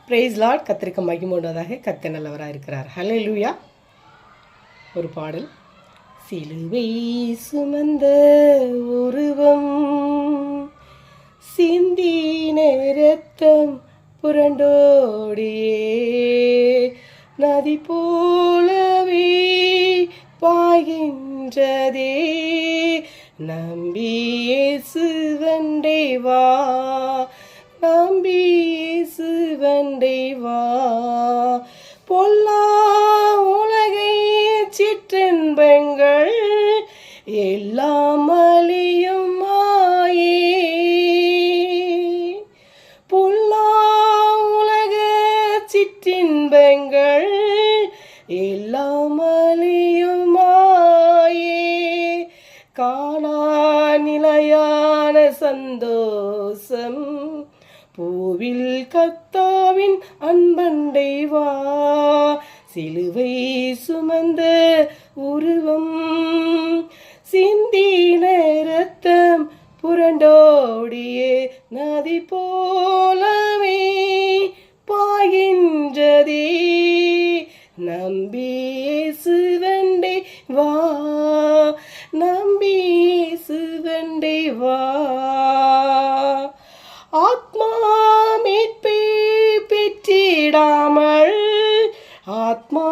Price Lord. கர்த்தருக்கு மகிமை உண்டாவதாக. கர்த்தர் நல்லவராக இருக்கிறார். ஹல்லேலூயா. ஒரு பாடல். சிலுவை சுமந்த உருவம், சிந்தின இரத்தம் புரண்டோடியே, நதி போலவே பாய்கின்றதே, நம்பி இயேசுவண்டை வா, நம்பி இயேசுவண்டை வா. பொல்லா உலகை சிற்றின்பங்கள் எல்லாம் அழியும் மாயே, பொல்லா உலக சிற்றின்பங்கள் எல்லாம் அழியும் மாயே, காணா நிலையான சந்தோஷம் பூவில் கர்த்தாவின் அன்பண்டை வா. சிலுவை சுமந்த உருவம், சிந்தின இரத்தம் புரண்டோடியே, நதி போலவே பாய்கின்றதே, நம்பி இயேசுவண்டை வா, நம்பி இயேசுவண்டை வா. ஆத்மா மீட்பை பெற்றிடாமல் ஆத்மா